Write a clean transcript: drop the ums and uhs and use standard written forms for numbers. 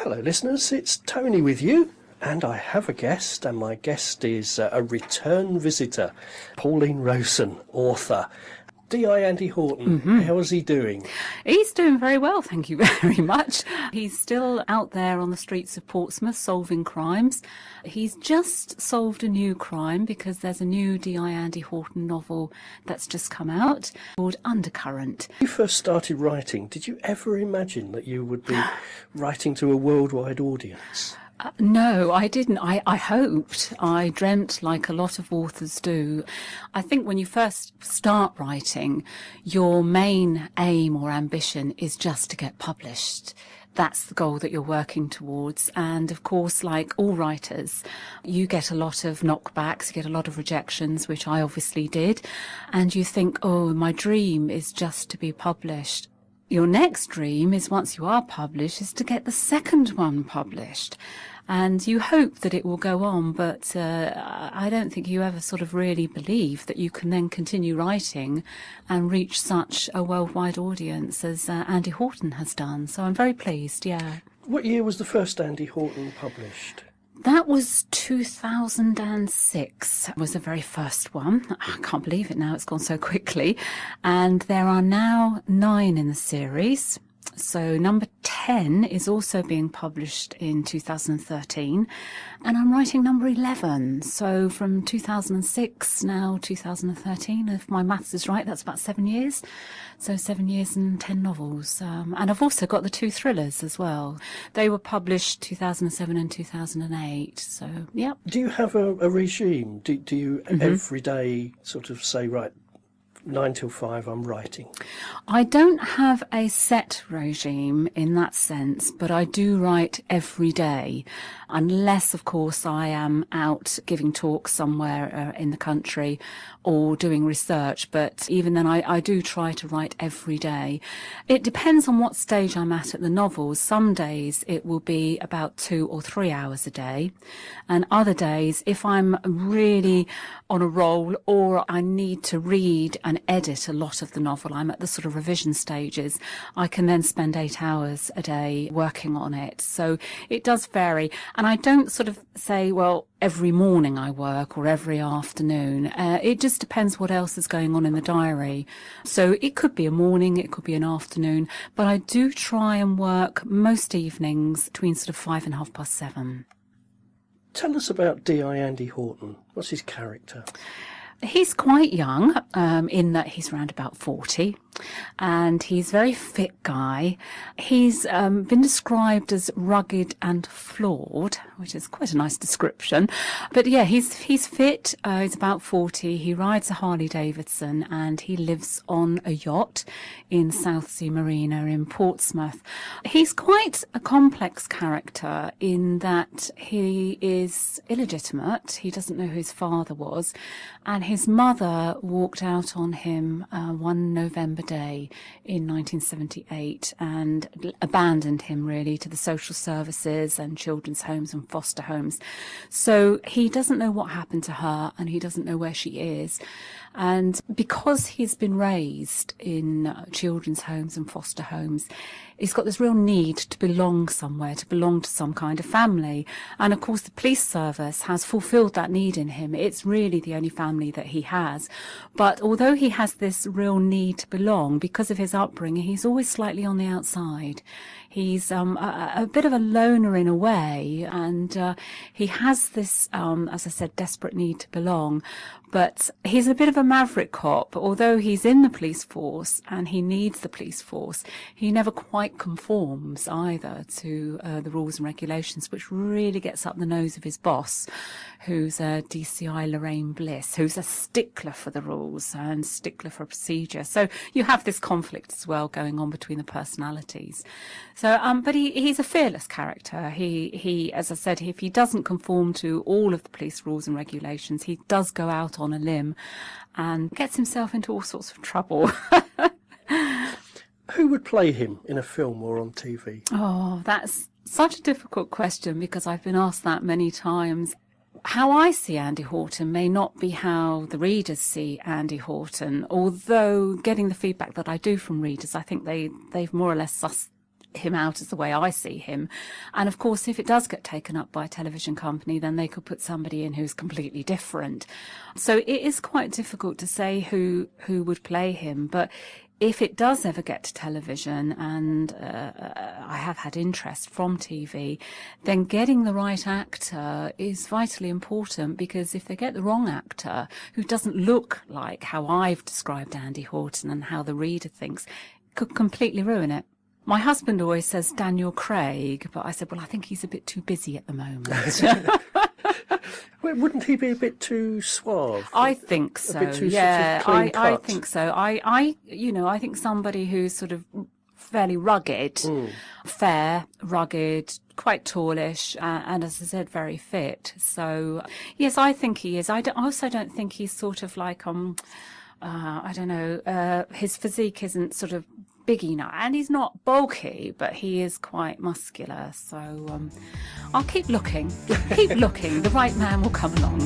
Hello listeners, it's Tony with you, and I have a guest, and my guest is a return visitor, Pauline Rowson, author. D.I. Andy Horton, How is he doing? He's doing very well, thank you very much. He's still out there on the streets of Portsmouth solving crimes. He's just solved a new crime because there's a new D.I. Andy Horton novel that's just come out called Undercurrent. When you first started writing, did you ever imagine that you would be writing to a worldwide audience? No, I didn't. I hoped. I dreamt like a lot of authors do. I think when you first start writing, your main aim or ambition is just to get published. That's the goal that you're working towards. And of course, like all writers, you get a lot of knockbacks, you get a lot of rejections, which I obviously did. And you think, oh, my dream is just to be published. Your next dream is, once you are published, is to get the second one published. And you hope that it will go on, but I don't think you ever sort of really believe that you can then continue writing and reach such a worldwide audience as Andy Horton has done. So I'm very pleased, yeah. What year was the first Andy Horton published? That was 2006, was the very first one. I can't believe it now, it's gone so quickly. And there are now 9 in the series. So number 10 is also being published in 2013, and I'm writing number 11. So from 2006, now 2013, if my maths is right, that's about 7 years. So 7 years and 10 novels. And I've also got the 2 thrillers as well. They were published 2007 and 2008. So, yeah. Do you have a regime? Do you every day sort of say, right, 9 till 5 I'm writing? I don't have a set regime in that sense, but I do write every day, unless of course I am out giving talks somewhere in the country or doing research. But even then I do try to write every day. It depends on what stage I'm at the novel. Some days it will be about 2 or 3 hours a day, and other days, if I'm really on a roll or I need to read and edit a lot of the novel, I'm at the sort of revision stages, I can then spend 8 hours a day working on it. So it does vary. And I don't sort of say, well, every morning I work or every afternoon. It just depends what else is going on in the diary. So it could be a morning, it could be an afternoon, but I do try and work most evenings between sort of 5 and 7:30. Tell us about D.I. Andy Horton. What's his character? He's quite young, in that he's around about 40, and he's a very fit guy. He's been described as rugged and flawed, which is quite a nice description. But yeah, he's fit, he's about 40, he rides a Harley Davidson, and he lives on a yacht in Southsea Marina in Portsmouth. He's quite a complex character in that he is illegitimate, he doesn't know who his father was, and his mother walked out on him one November day in 1978 and abandoned him really to the social services and children's homes and foster homes. So he doesn't know what happened to her, and he doesn't know where she is. And because he's been raised in children's homes and foster homes, he's got this real need to belong somewhere, to belong to some kind of family. And of course, the police service has fulfilled that need in him. It's really the only family that he has. But although he has this real need to belong, because of his upbringing, he's always slightly on the outside. He's a bit of a loner in a way, and he has this, as I said, desperate need to belong. But he's a bit of a maverick cop. Although he's in the police force and he needs the police force, he never quite conforms either to the rules and regulations, which really gets up the nose of his boss, who's a DCI Lorraine Bliss, who's a stickler for the rules and stickler for procedure. So you have this conflict as well going on between the personalities. So, but he's a fearless character. He, as I said, if he doesn't conform to all of the police rules and regulations, he does go out on a limb and gets himself into all sorts of trouble. Who would play him in a film or on TV? Oh, that's such a difficult question because I've been asked that many times. How I see Andy Horton may not be how the readers see Andy Horton, although getting the feedback that I do from readers, I think they've more or less sussed him out as the way I see him. And of course, if it does get taken up by a television company, then they could put somebody in who's completely different. So it is quite difficult to say who would play him. But if it does ever get to television, and I have had interest from TV, then getting the right actor is vitally important, because if they get the wrong actor who doesn't look like how I've described Andy Horton and how the reader thinks, it could completely ruin it. My husband always says Daniel Craig, but I said, well, I think he's a bit too busy at the moment. Well, wouldn't he be a bit too suave? I think so. A bit too yeah, sort of clean cut? I think so. I think somebody who's sort of fairly rugged, fair, rugged, quite tallish, and as I said, very fit. So, yes, I think he is. I also don't think he's sort of like, I don't know, his physique isn't sort of big enough, and he's not bulky, but he is quite muscular. So I'll keep looking. Keep looking. The right man will come along.